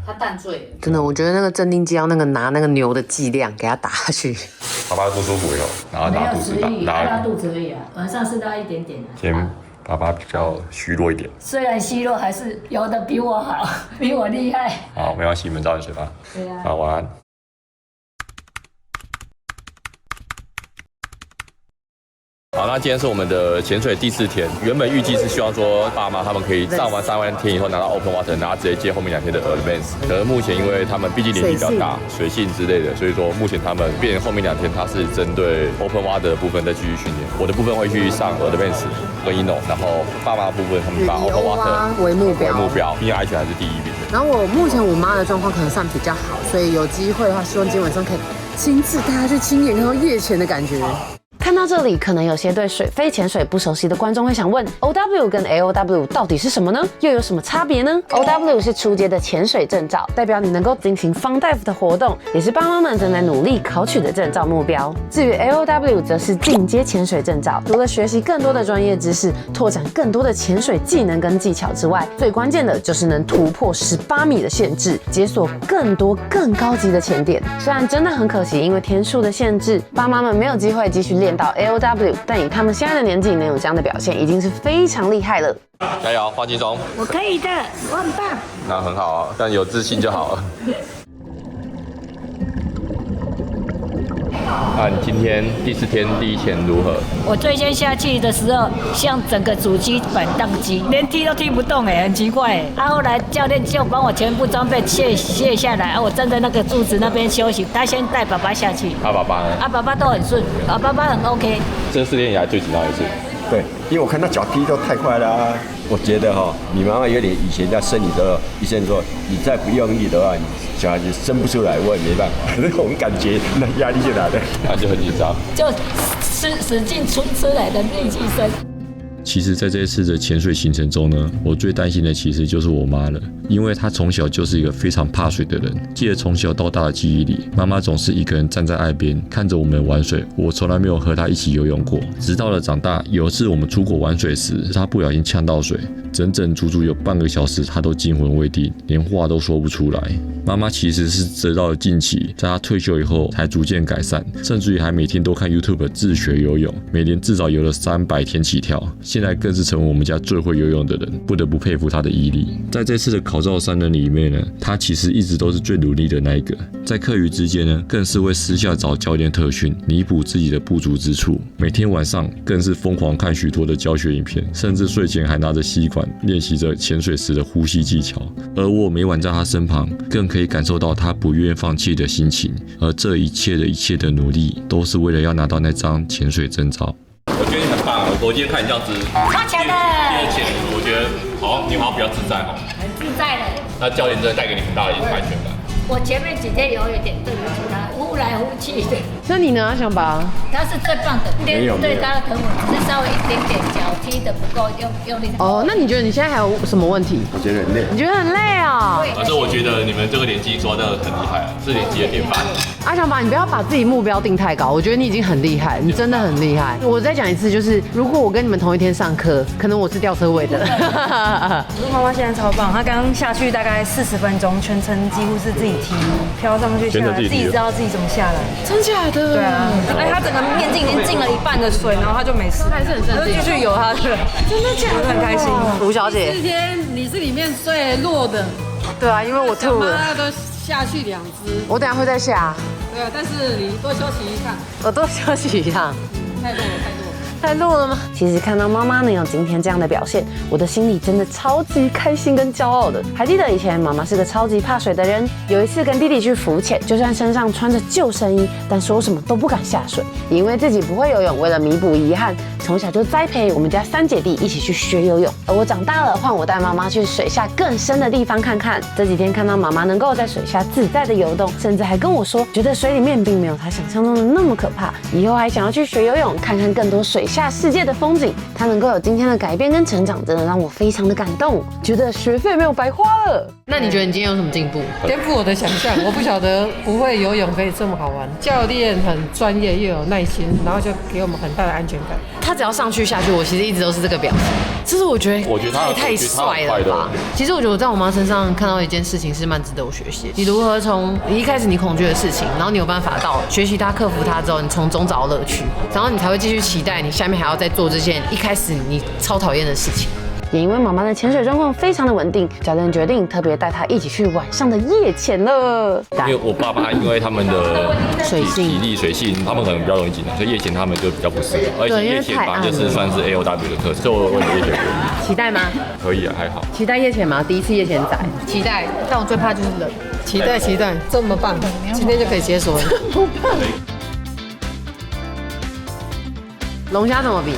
Speaker 8: 他淡醉了，
Speaker 4: 真的，我觉得那个镇定剂要拿那个牛的剂量给他打下去。
Speaker 5: 爸爸不舒服以后，然后拉肚子，
Speaker 8: 拉肚子而已啊，晚上是拉一点点的。
Speaker 5: 今天爸爸比较虚弱一点，
Speaker 8: 虽然虚弱，还是游得比我好，比我厉害。
Speaker 5: 好，没关系，你们早点睡吧。
Speaker 8: 对啊。
Speaker 5: 好，晚安。好，那今天是我们的潜水第4天。原本预计是希望说爸妈他们可以上完3万天以后拿到 Open Water， 然后直接接后面2天的 Advance。可是目前因为他们毕竟年纪比较大，水性之类的，所以说目前他们变后面2天他是针对 Open Water 的部分再继续训练。我的部分会去上 Advance 跟 Inno， 然后爸妈的部分他们把 Open Water 为目标，毕竟安全还是第一名。
Speaker 4: 然后目前我妈的状况可能算比较好，所以有机会的话，希望今天晚上可以亲自带她去亲眼看到夜潜的感觉。看到这里，可能有些对水肺潜水不熟悉的观众会想问 ，OW 跟 AOW 到底是什么呢？又有什么差别呢 ？OW 是初阶的潜水证照，代表你能够进行 Fun Dive 的活动，也是爸妈们正在努力考取的证照目标。至于 AOW 则是进阶潜水证照，除了学习更多的专业知识，拓展更多的潜水技能跟技巧之外，最关键的就是能突破18米的限制，解锁更多更高级的潜点。虽然真的很可惜，因为天数的限制，爸妈们没有机会继续练到 AOW， 但以他们现在的年纪能有这样的表现，已经是非常厉害了。
Speaker 5: 加油，放轻松。
Speaker 8: 我可以的，我很棒。
Speaker 5: 那很好啊，但有自信就好了。看今天第4天第1潜如何？
Speaker 8: 我最先下去的时候，像整个主机板宕机，连踢都踢不动哎，很奇怪哎。后来教练就帮我全部装备卸下来，我站在那个柱子那边休息，他先带爸爸下去。
Speaker 5: 爸爸呢？
Speaker 8: 爸爸都很顺，爸爸很 OK。
Speaker 5: 这4天以来最紧张一次。
Speaker 3: 对，因为我看他脚踢都太快了啊。我觉得你妈妈有点以前在生你的时候，医生说你再不用力的话，你小孩子生不出来，我也没办法。那种感觉，那压力就来了，
Speaker 5: 那就很紧张，
Speaker 8: 就使劲出来的力气声。
Speaker 5: 其实，在这一次的潜水行程中呢，我最担心的其实就是我妈了，因为她从小就是一个非常怕水的人。记得从小到大的记忆里，妈妈总是一个人站在岸边看着我们玩水，我从来没有和她一起游泳过。直到了长大，有一次我们出国玩水时，她不小心呛到水，整整足足有半个小时，她都惊魂未定，连话都说不出来。妈妈其实是得到了近期，在她退休以后才逐渐改善，甚至于还每天都看 YouTube 自学游泳，每年至少游了300天起跳。现在更是成为我们家最会游泳的人，不得不佩服她的毅力。在这次的考照3人里面呢，她其实一直都是最努力的那一个，在课余之间呢，更是会私下找教练特训，弥补自己的不足之处。每天晚上更是疯狂看许多的教学影片，甚至睡前还拿着吸管练习着潜水时的呼吸技巧。而我每晚在她身旁，更可以感受到她不愿放弃的心情。而这一切的努力，都是为了要拿到那张潜水证照。我觉得你很棒，我今天看你这样子，
Speaker 8: 超强的。
Speaker 5: 我觉得你好像比较自在哦。
Speaker 8: 很自在的。
Speaker 5: 那教练真的带给你很大的一种安全感。
Speaker 8: 我前面几天有一点对不起他，呼来呼去的。
Speaker 4: 那你呢，小宝？
Speaker 8: 他是最棒的，对他的疼我只是稍微一点点脚踢的不够用力。
Speaker 4: 哦，那你觉得你现在还有什么问题？
Speaker 3: 我觉得很累。
Speaker 4: 你觉得很累哦？
Speaker 5: 可是我觉得你们这个年纪抓的很厉害，是年纪的典范。
Speaker 4: 阿小宝，你不要把自己目标定太高，我觉得你已经很厉害，你真的很厉害。我再讲一次，就是如果我跟你们同一天上课，可能我是吊车尾的。
Speaker 11: 妈妈现在超棒，她刚刚下去大概40分钟，全程几乎是自己踢，飘上去下来，自己知道自己怎么下来。
Speaker 4: 真假的？
Speaker 11: 对啊，哎，她整个面镜已经进了一半的水，然后她就没事，
Speaker 4: 她还是很镇定，
Speaker 11: 继续游她的。
Speaker 4: 真的假的？
Speaker 11: 很开心。
Speaker 4: 吴小姐
Speaker 1: 4天你是里面最弱的。
Speaker 4: 对啊，因为我吐了。
Speaker 1: 都下去2只。
Speaker 4: 我等下会再下。
Speaker 1: 对啊，但是你多休息一趟。
Speaker 4: 我多休息一趟。太弱了吗？其实看到妈妈能有今天这样的表现，我的心里真的超级开心跟骄傲的。还记得以前妈妈是个超级怕水的人，有一次跟弟弟去浮潜，就算身上穿着救生衣，但说什么都不敢下水，也因为自己不会游泳，为了弥补遗憾，从小就栽培我们家3姐弟一起去学游泳。而我长大了，换我带妈妈去水下更深的地方看看。这几天看到妈妈能够在水下自在的游动，甚至还跟我说，觉得水里面并没有她想象中的那么可怕，以后还想要去学游泳，看看更多水下世界的风景。她能够有今天的改变跟成长，真的让我非常的感动，觉得学费没有白花了。那你觉得你今天有什么进步？
Speaker 1: 颠覆我的想象，我不晓得不会游泳可以这么好玩。教练很专业又有耐心，然后就给我们很大的安全感。
Speaker 4: 他只要上去下去，我其实一直都是这个表情。其实我觉得他太帅了吧。其实我觉得我在我妈身上看到一件事情是蛮值得我学习。你如何从一开始你恐惧的事情，然后你有办法到学习它、克服它之后，你从中找到乐趣，然后你才会继续期待你下面还要再做这件一开始你超讨厌的事情。也因为妈妈的潜水状况非常的稳定，教练决定特别带她一起去晚上的夜潜了。
Speaker 5: 因为我爸妈因为他们的
Speaker 4: 水性、
Speaker 5: 体力、水性，他们可能比较容易紧张，所以夜潜他们就比较不适合。而且夜潜反正就是算是 AOW 的课程，所以我问你夜潜可以？
Speaker 4: 期待吗？
Speaker 5: 可以啊，还好。
Speaker 4: 期待夜潜吗？第一次夜潜仔，
Speaker 1: 期待，但我最怕就是冷。期待，这么棒，今天就可以解锁了。
Speaker 4: 龙虾怎么比？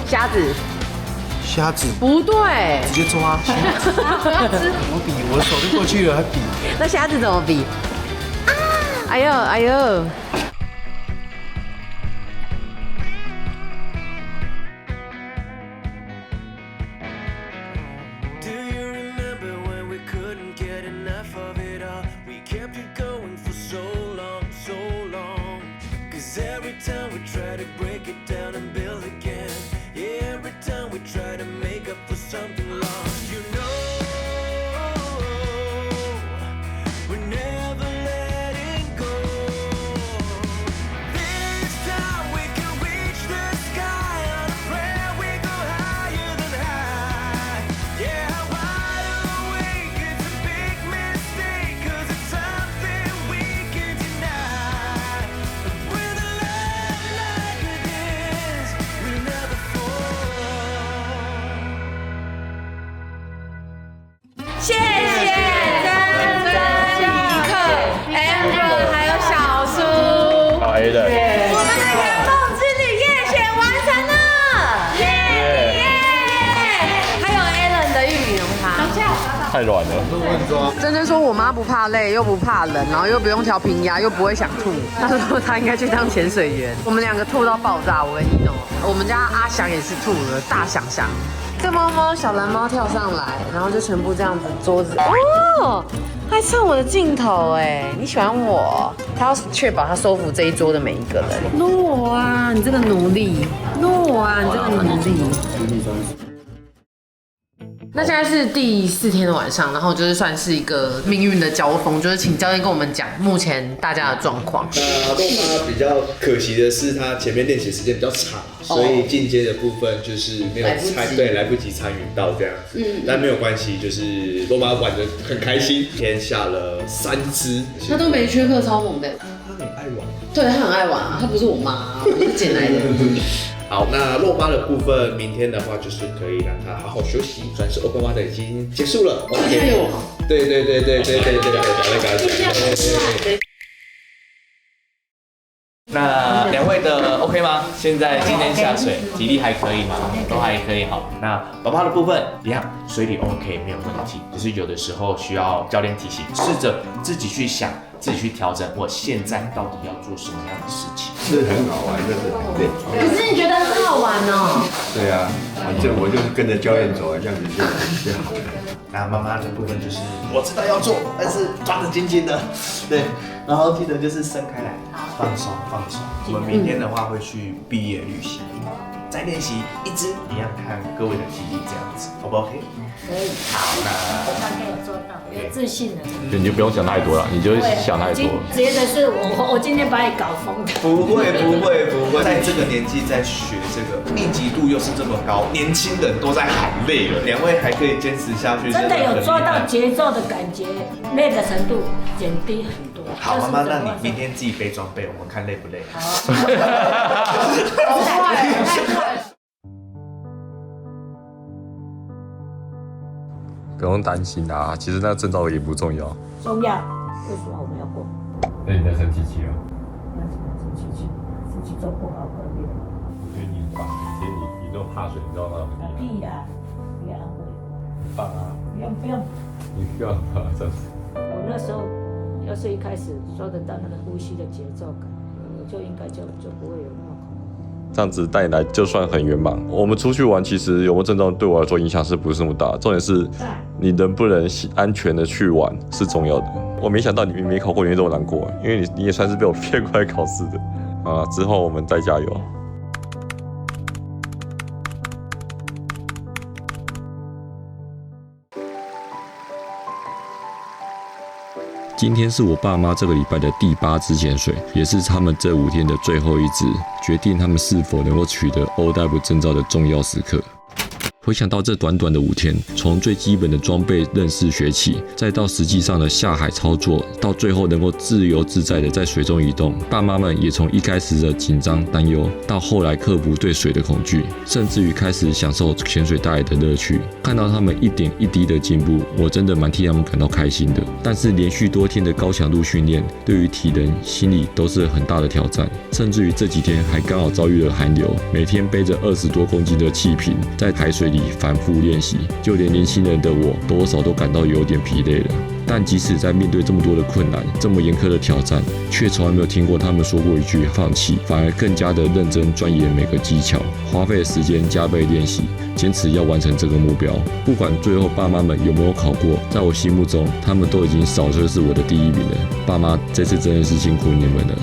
Speaker 4: 虾子不对，
Speaker 9: 直接抓。我比，我的手就过去了，还比。
Speaker 4: 那虾子怎么比？哎呦！谢谢真教课 Amber 还有小苏，
Speaker 5: 好 A 的。
Speaker 4: 我们的圆梦之旅夜潜完成了，耶！还有 Alan 的玉米浓汤，
Speaker 5: 太软了。
Speaker 1: 珍珍说我妈不怕累，又不怕冷，然后又不用调平压，又不会想吐。她说她应该去当潜水员。我们2个吐到爆炸，我跟你弄。我们家阿翔也是吐了，大翔翔。这猫猫小蓝猫跳上来，然后就全部这样子桌子哦，还蹭我的镜头哎！你喜欢我？他要确保他收服这一桌的每一个人。诺啊，你这个奴隶！诺啊，你这个奴隶！
Speaker 4: 那现在是第4天的晚上，然后就是算是一个命运的交锋，就是请教练跟我们讲目前大家的状况。
Speaker 9: 那肉妈比较可惜的是，她前面练习时间比较长，所以进阶的部分就是没有来不及参与到这样子。但没有关系，就是肉妈玩得很开心，今天下了3支，
Speaker 4: 他都没缺课，超猛的。
Speaker 9: 她很爱玩。
Speaker 4: 对，他很爱玩啊，他不是我妈，我是捡来的。
Speaker 9: 好，那肉妈的部分，明天的话就是可以让她好好休息，算是 Open Water 已经结束了。
Speaker 4: 加油！
Speaker 9: 对，
Speaker 7: 那2位的 OK 吗？现在今天下水，体力还可以吗？都还可以好。那爸爸的部分一样，水里 OK 没有问题，只是有的时候需要教练提醒，试着自己去想，自己去调整，我现在到底要做什么样的事情。
Speaker 3: 是很好玩，这是对。
Speaker 4: 可是你觉得很好玩哦？
Speaker 3: 对啊，反正我就是跟着教练走，这样子就好了。
Speaker 9: 那妈妈的部分就是我知道要做，但是抓得紧紧的，对。然后记得就是伸开来，放松。我们明天的话会去毕业旅行，再练习1支，一样看各位的体力这样子，好不 OK？
Speaker 8: 可以。好，那我大概有做到，有自信了。
Speaker 5: 你就不用想太多了，你就想太多。
Speaker 8: 觉得是我今天把你搞疯的。
Speaker 9: 不会，在这个年纪在学这个，密集度又是这么高，年轻人都在喊累了，2位还可以坚持下去，
Speaker 8: 真的有抓到节奏的感觉，累的程度减低很多。
Speaker 9: 好，妈妈，那你明天自己背装备，我们看累不累？
Speaker 4: 好快。
Speaker 5: 不用担心啊，其实那个证照也不重要。
Speaker 8: 重要，为什么我们要过？
Speaker 5: 那你在生气了？
Speaker 8: 那什么生气？生气做不好可怜。
Speaker 5: 我觉得你很棒，以前你都怕水，你知道吗？
Speaker 8: 屁呀！不要安慰。
Speaker 5: 很棒啊！
Speaker 8: 不用。
Speaker 5: 你不要怕这样子。
Speaker 8: 我那时候要是一开始抓得到那个呼吸的节奏感，我就应该就不会有那么恐怖。
Speaker 5: 这样子带你来就算很圆满。我们出去玩，其实有没有证照对我来说影响是不是那么大？重点是你能不能安全的去玩是重要的。我没想到你没考过，你会这么难过，因为你也算是被我骗过来考试的啊。之后我们再加油。今天是我爸妈这个礼拜的第8支潜水，也是他们这5天的最后1支，决定他们是否能够取得 OW 证照的重要时刻。回想到这短短的5天，从最基本的装备认识学起，再到实际上的下海操作，到最后能够自由自在的在水中移动，爸妈们也从一开始的紧张担忧，到后来克服对水的恐惧，甚至于开始享受潜水带来的乐趣。看到他们一点一滴的进步，我真的蛮替他们感到开心的。但是连续多天的高强度训练，对于体能、心理都是很大的挑战，甚至于这几天还刚好遭遇了寒流，每天背着20多公斤的气瓶在海水里反复练习，就连年轻人的我多少都感到有点疲累了。但即使在面对这么多的困难、这么严苛的挑战，却从来没有听过他们说过一句放弃，反而更加的认真钻研每个技巧，花费时间加倍练习，坚持要完成这个目标。不管最后爸妈们有没有考过，在我心目中，他们都已经早就是我的第1名了。爸妈，这次真的是辛苦你们了。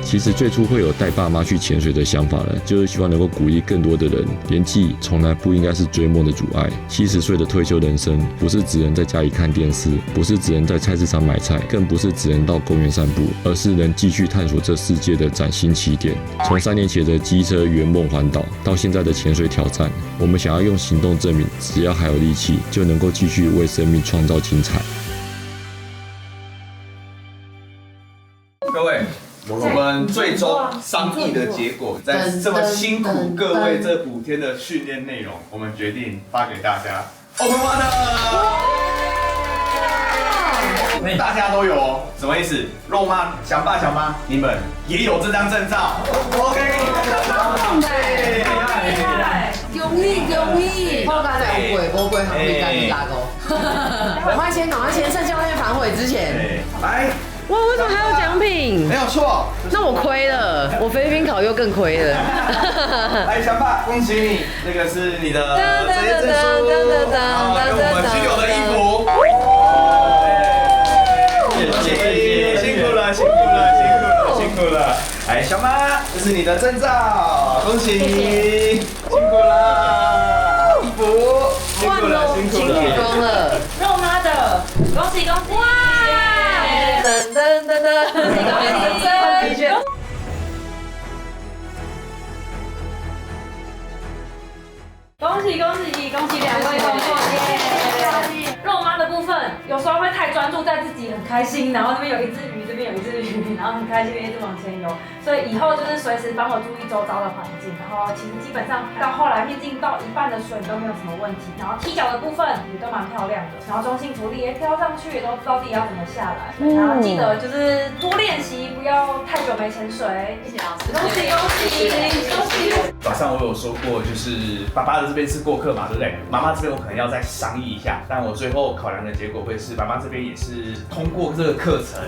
Speaker 5: 其实最初会有带爸妈去潜水的想法呢，就是希望能够鼓励更多的人，年纪从来不应该是追梦的阻碍。70岁的退休人生，不是只能在家里看电视，不是只能在菜市场买菜，更不是只能到公园散步，而是能继续探索这世界的崭新起点。从3年前的机车圆梦环岛，到现在的潜水挑战，我们想要用行动证明，只要还有力气，就能够继续为生命创造精彩。
Speaker 9: 各位。我们最终商议的结果，在这么辛苦各位这5天的训练内容，我们决定发给大家 Open Water， 大家都有哦，什么意思？肉妈、想爸、想妈，你们也有这张证照 ，OK？
Speaker 4: 容易，我刚才有过，无过行李赶紧拉钩。赶快签，趁教练反悔之前。
Speaker 9: 来。
Speaker 4: 哇，为什么还有奖品？
Speaker 9: 没有错，
Speaker 4: 那我亏了，我菲律宾考又更亏了。
Speaker 9: 来，强爸，恭喜你，这个是你的这些证书，然后跟我们居留的衣服。谢谢，辛苦了。来，小妈，这是你的证照，恭喜，辛苦了，衣服。
Speaker 11: 换喽，情侣装了，肉妈的，恭喜恭喜！哇，噔噔噔噔，恭喜恭喜！恭喜恭喜恭喜两位通过耶！肉妈的部分有时候会太专注在自己很开心，然后那边有一只鱼，这边有一只鱼，然后很开心的一直往前游，所以以后就是随时帮我注意周遭的环境，然后其实基本上到后来面镜到一半的水都没有什么问题，然后踢脚的部分也都蛮漂亮的，然后中性浮力也飘上去，也都知道自己要怎么下来，然后记得就是多练习，不要太久没潜水。谢谢老师，恭喜恭喜恭喜！
Speaker 7: 早上我有说过，就是爸爸的这边是过客嘛，对不对？妈妈这边我可能要再商议一下，但我最后考量的结果会是爸妈这边也是通过这个课程。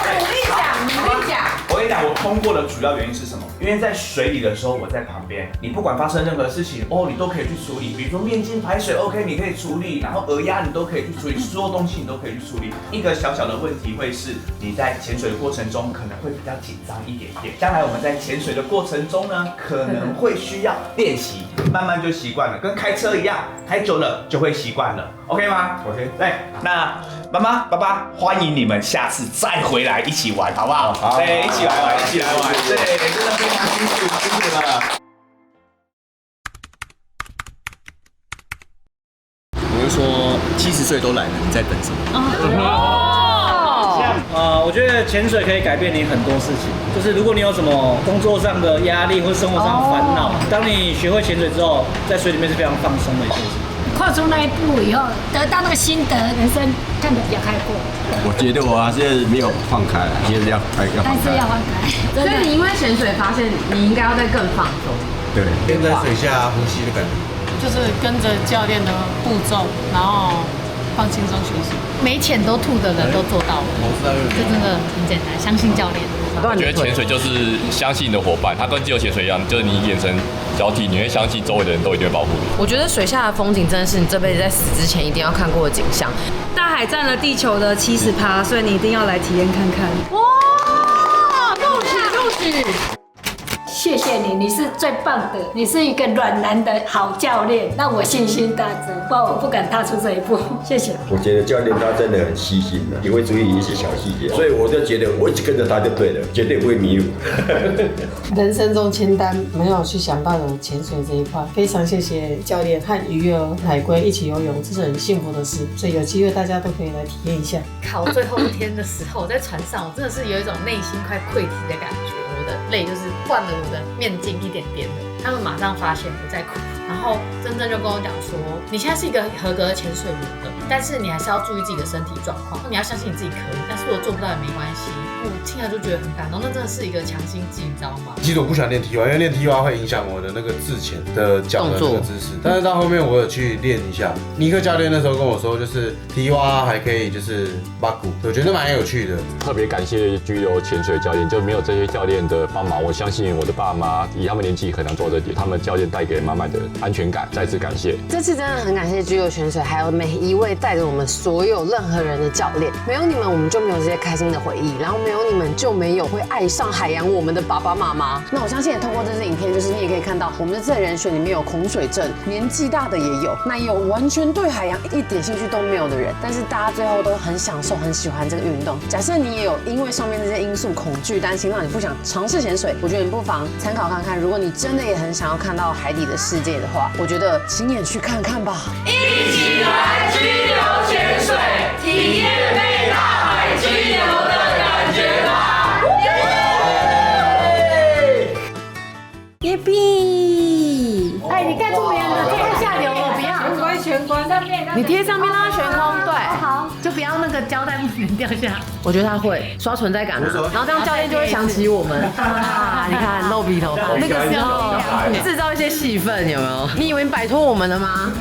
Speaker 11: 努力讲。
Speaker 7: 我跟你讲，我通过的主要原因是什么？因为在水里的时候，我在旁边，你不管发生任何事情哦，你都可以去处理。比如说面镜排水 OK， 你可以处理，然后额压你都可以去处理，所有东西你都可以去处理。一个小小的问题会是你在潜水的过程中可能会比较紧张一点点。将来我们在潜水的过程中呢，可能会需要练习，慢慢就习惯了，跟开车一样，开久了就会习惯了。OK 吗
Speaker 3: ？OK。
Speaker 7: 对，那妈妈、爸爸，欢迎你们下次再回来一起玩，好不好？好，对，一起来玩，一起来玩，对，真的非常辛苦了。
Speaker 12: 我会说70岁都来了，你在等什么？
Speaker 13: 我觉得潜水可以改变你很多事情，就是如果你有什么工作上的压力或生活上的烦恼，当你学会潜水之后，在水里面是非常放松的一件事。
Speaker 8: 跨出那一步以后，得到那个心得，人生看得比较开阔。
Speaker 3: 我觉得我还是没有放开，其实要放开。
Speaker 8: 但是要放开。
Speaker 4: 所以你因为潜水发现你应该要再更放松。
Speaker 3: 对，
Speaker 9: 跟在水下呼吸的感觉。
Speaker 1: 就是跟着教练的步骤，然后放轻松休息。
Speaker 11: 没潜都吐的人都做到了，这真的很简单，相信教练。
Speaker 5: 我觉得潜水就是相信你的伙伴，他跟自由潜水一样，就是你眼神交替，你会相信周围的人都一定会保护你。
Speaker 4: 我觉得水下的风景真的是你这辈子在死之前一定要看过的景象。
Speaker 11: 大海占了地球的70%，所以你一定要来体验看看。
Speaker 8: 哇，恭喜恭喜！谢谢你，你是最棒的，你是一个暖男的好教练，让我信心大增，不然我不敢踏出这一步。谢谢。
Speaker 3: 我觉得教练他真的很细心的，也会注意一些小细节，所以我就觉得我一直跟着他就对了，绝对不会迷路。
Speaker 1: 人生中清单没有去想到有潜水这一块，非常谢谢教练和鱼儿、海龟一起游泳，这是很幸福的事，所以有机会大家都可以来体验一下。
Speaker 11: 考最后一天的时候，我在船上，我真的是有一种内心快溃堤的感觉。我的泪就是灌了我的面镜一点点的，他们马上发现我在哭，然后真正就跟我讲说，你现在是一个合格的潜水员的，但是你还是要注意自己的身体状况，你要相信你自己可以，但是我做不到也没关系。我听了就觉得很感动，那真的是一个强心剂，你知道吗？
Speaker 9: 其实我不喜欢练踢蛙，因为练踢蛙会影响我的那个自潜的脚的那个姿势。但是到后面我有去练一下，尼克教练那时候跟我说，就是踢蛙还可以就是八股，我觉得蛮有趣的。
Speaker 5: 特别感谢居留潜水教练，就没有这些教练的帮忙，我相信我的爸妈以他们年纪很难做这点，他们教练带给满满的安全感，再次感谢。
Speaker 4: 这次真的很感谢居留潜水，还有每一位带着我们所有任何人的教练，没有你们我们就没有这些开心的回忆，然后没有你们就没有会爱上海洋我们的爸爸妈妈。那我相信也透过这支影片，就是你也可以看到我们的这人选里面有恐水症，年纪大的也有，那也有完全对海洋一点兴趣都没有的人，但是大家最后都很享受、很喜欢这个运动。假设你也有因为上面这些因素恐惧、担心，让你不想尝试潜水，我觉得你不妨参考看看。如果你真的也很想要看到海底的世界的话，我觉得亲眼去看看吧。
Speaker 11: 一起来居留潜水，体验被大海居留的感觉吧！
Speaker 1: 耶比！
Speaker 11: 哎，你盖住别人的，太下流了，不要。
Speaker 1: 全关上面，
Speaker 11: 你贴上面让它悬空，对，
Speaker 1: 好，
Speaker 11: 就不要那个胶带不能掉下。
Speaker 4: 我觉得他会刷存在感啊，然后这样教练就会想起我们啊！你看露鼻头，那个时候制造一些戏份有没有？你以为你摆脱我们了吗？